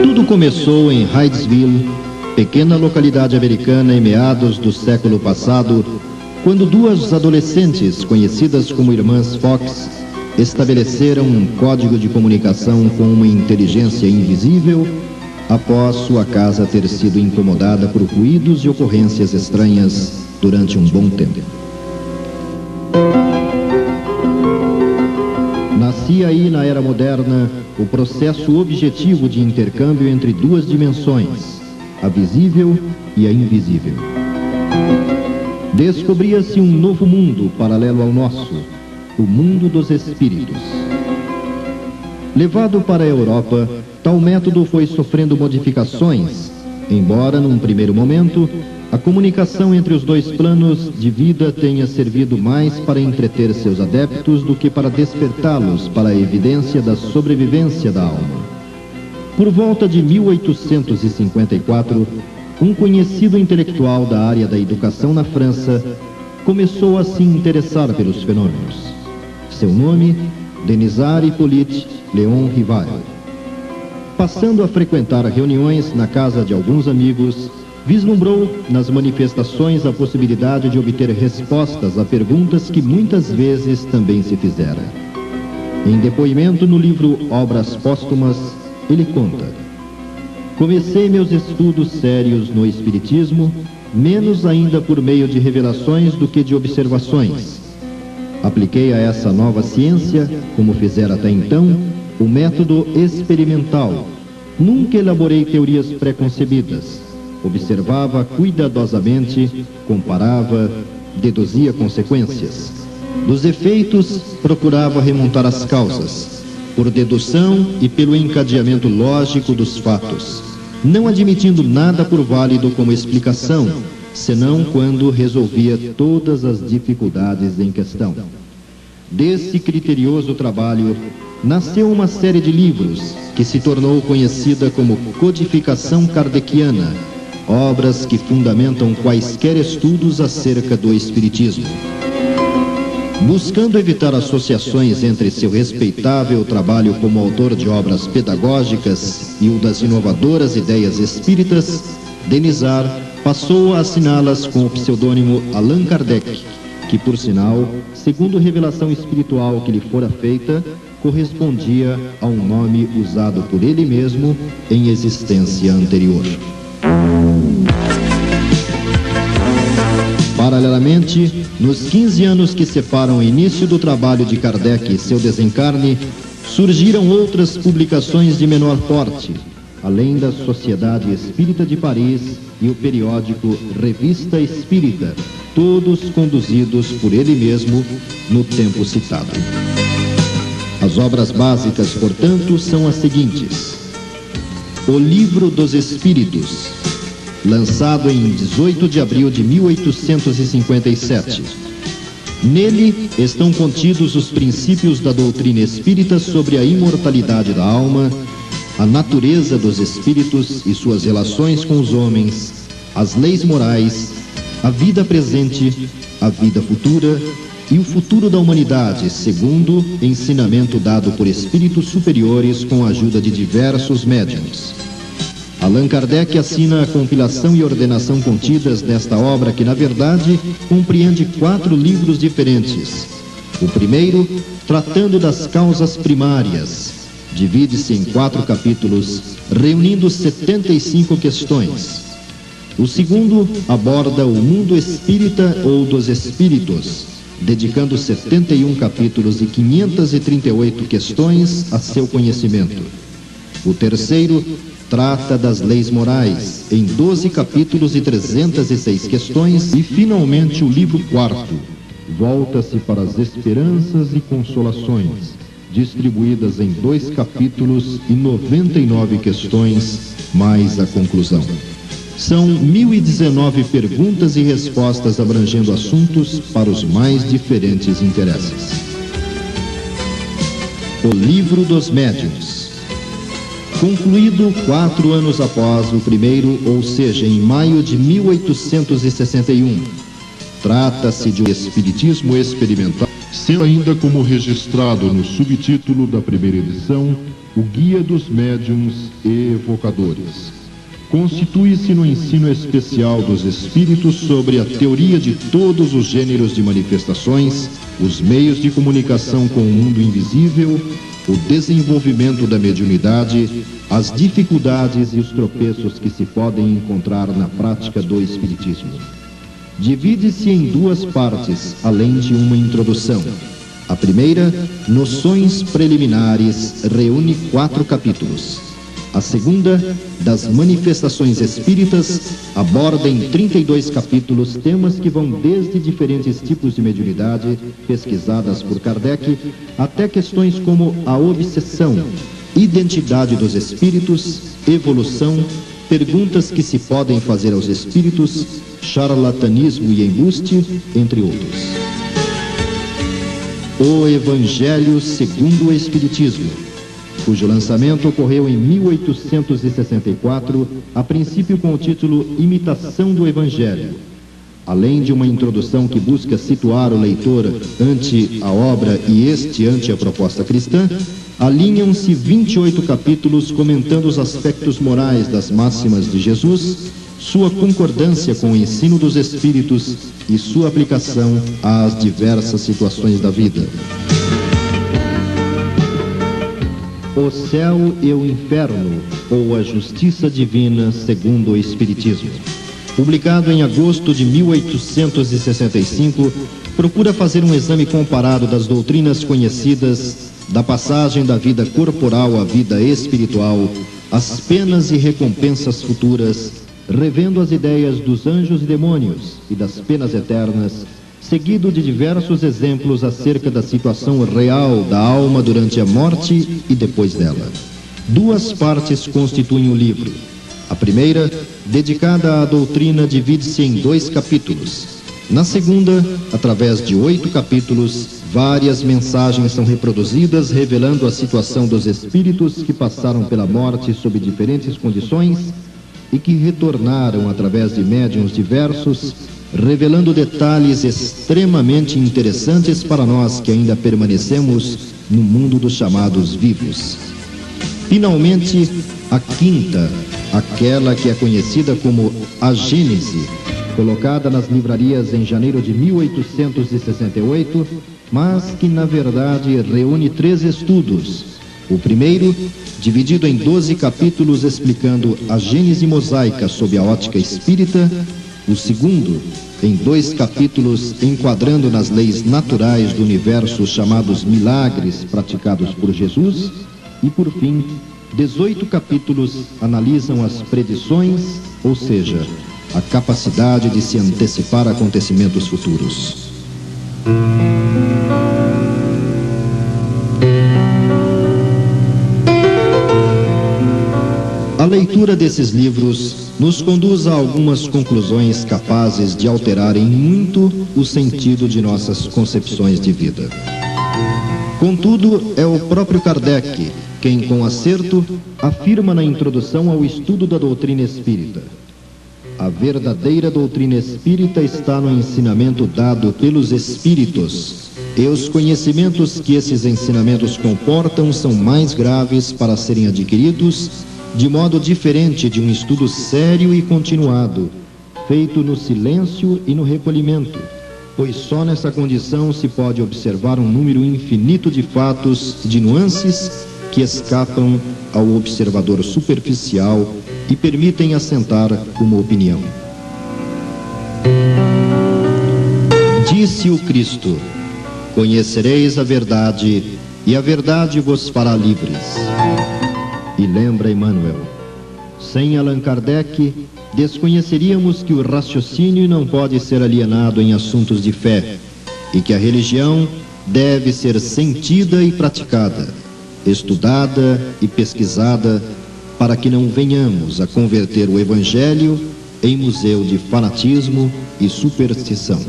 Tudo começou em Hydesville, pequena localidade americana em meados do século passado, quando duas adolescentes, conhecidas como irmãs Fox, estabeleceram um código de comunicação com uma inteligência invisível após sua casa ter sido incomodada por ruídos e ocorrências estranhas durante um bom tempo. Nascia aí na era moderna o processo objetivo de intercâmbio entre duas dimensões, a visível e a invisível. Descobria-se um novo mundo paralelo ao nosso, o mundo dos espíritos. Levado para a Europa, tal método foi sofrendo modificações, embora, num primeiro momento, a comunicação entre os dois planos de vida tenha servido mais para entreter seus adeptos do que para despertá-los para a evidência da sobrevivência da alma. Por volta de 1854, um conhecido intelectual da área da educação na França começou a se interessar pelos fenômenos. Seu nome, Denisard Hippolyte Léon Rivail. Passando a frequentar reuniões na casa de alguns amigos, vislumbrou nas manifestações a possibilidade de obter respostas a perguntas que muitas vezes também se fizera. Em depoimento no livro Obras Póstumas, ele conta: comecei meus estudos sérios no Espiritismo, menos ainda por meio de revelações do que de observações. Apliquei a essa nova ciência, como fizera até então, o método experimental. Nunca elaborei teorias preconcebidas. Observava cuidadosamente, comparava, deduzia consequências. Dos efeitos, procurava remontar as causas, por dedução e pelo encadeamento lógico dos fatos, não admitindo nada por válido como explicação, senão quando resolvia todas as dificuldades em questão. Desse criterioso trabalho, nasceu uma série de livros que se tornou conhecida como Codificação Kardeciana, obras que fundamentam quaisquer estudos acerca do Espiritismo. Buscando evitar associações entre seu respeitável trabalho como autor de obras pedagógicas e o das inovadoras ideias espíritas, Denisard passou a assiná-las com o pseudônimo Allan Kardec, que, por sinal, segundo revelação espiritual que lhe fora feita, correspondia a um nome usado por ele mesmo em existência anterior. Paralelamente, nos 15 anos que separam o início do trabalho de Kardec e seu desencarne, surgiram outras publicações de menor porte, além da Sociedade Espírita de Paris e o periódico Revista Espírita, todos conduzidos por ele mesmo no tempo citado. As obras básicas, portanto, são as seguintes: O Livro dos Espíritos, lançado em 18 de abril de 1857. Nele estão contidos os princípios da doutrina espírita sobre a imortalidade da alma, a natureza dos espíritos e suas relações com os homens, as leis morais, a vida presente, a vida futura e o futuro da humanidade, segundo ensinamento dado por espíritos superiores com a ajuda de diversos médiuns. Allan Kardec assina a compilação e ordenação contidas nesta obra que, na verdade, compreende 4 livros diferentes. O primeiro, tratando das causas primárias, divide-se em 4 capítulos, reunindo 75 questões. O segundo aborda o mundo espírita ou dos espíritos, dedicando 71 capítulos e 538 questões a seu conhecimento. O terceiro trata das leis morais, em 12 capítulos e 306 questões. E, finalmente, o livro quarto volta-se para as esperanças e consolações, distribuídas em 2 capítulos e 99 questões, mais a conclusão. São 1019 perguntas e respostas abrangendo assuntos para os mais diferentes interesses. O Livro dos Médiuns. Concluído 4 anos após o primeiro, ou seja, em maio de 1861. Trata-se de um espiritismo experimental, sendo ainda como registrado no subtítulo da primeira edição, o guia dos médiuns e evocadores. Constitui-se no ensino especial dos espíritos sobre a teoria de todos os gêneros de manifestações, os meios de comunicação com o mundo invisível, o desenvolvimento da mediunidade, as dificuldades e os tropeços que se podem encontrar na prática do espiritismo. Divide-se em duas partes, além de uma introdução. A primeira, Noções Preliminares, reúne 4 capítulos. A segunda, das Manifestações Espíritas, aborda em 32 capítulos temas que vão desde diferentes tipos de mediunidade, pesquisadas por Kardec, até questões como a obsessão, identidade dos espíritos, evolução, perguntas que se podem fazer aos espíritos, charlatanismo e embuste, entre outros. O Evangelho segundo o Espiritismo, cujo lançamento ocorreu em 1864, a princípio com o título Imitação do Evangelho. Além de uma introdução que busca situar o leitor ante a obra e este ante a proposta cristã, alinham-se 28 capítulos comentando os aspectos morais das máximas de Jesus, sua concordância com o ensino dos Espíritos e sua aplicação às diversas situações da vida. O Céu e o Inferno, ou a Justiça Divina segundo o Espiritismo. Publicado em agosto de 1865, procura fazer um exame comparado das doutrinas conhecidas, da passagem da vida corporal à vida espiritual, as penas e recompensas futuras, revendo as ideias dos anjos e demônios e das penas eternas, seguido de diversos exemplos acerca da situação real da alma durante a morte e depois dela. 2 partes constituem o livro. A primeira, dedicada à doutrina, divide-se em 2 capítulos. Na segunda, através de 8 capítulos, várias mensagens são reproduzidas, revelando a situação dos espíritos que passaram pela morte sob diferentes condições e que retornaram através de médiuns diversos, revelando detalhes extremamente interessantes para nós que ainda permanecemos no mundo dos chamados vivos. Finalmente, a quinta, aquela que é conhecida como a Gênese, colocada nas livrarias em janeiro de 1868, mas que na verdade reúne 3 estudos. O primeiro, dividido em 12 capítulos explicando a Gênese mosaica sob a ótica espírita. O segundo, em 2 capítulos enquadrando nas leis naturais do universo chamados milagres praticados por Jesus. E por fim, 18 capítulos analisam as predições, ou seja, a capacidade de se antecipar a acontecimentos futuros. A leitura desses livros nos conduz a algumas conclusões capazes de alterarem muito o sentido de nossas concepções de vida. Contudo, é o próprio Kardec quem, com acerto, afirma na introdução ao estudo da doutrina espírita: a verdadeira doutrina espírita está no ensinamento dado pelos espíritos, e os conhecimentos que esses ensinamentos comportam são mais graves para serem adquiridos de modo diferente de um estudo sério e continuado, feito no silêncio e no recolhimento, pois só nessa condição se pode observar um número infinito de fatos, de nuances que escapam ao observador superficial e permitem assentar uma opinião. Disse o Cristo: conhecereis a verdade, e a verdade vos fará livres. E lembra Emmanuel: sem Allan Kardec, desconheceríamos que o raciocínio não pode ser alienado em assuntos de fé, e que a religião deve ser sentida e praticada, estudada e pesquisada, para que não venhamos a converter o Evangelho em museu de fanatismo e superstição.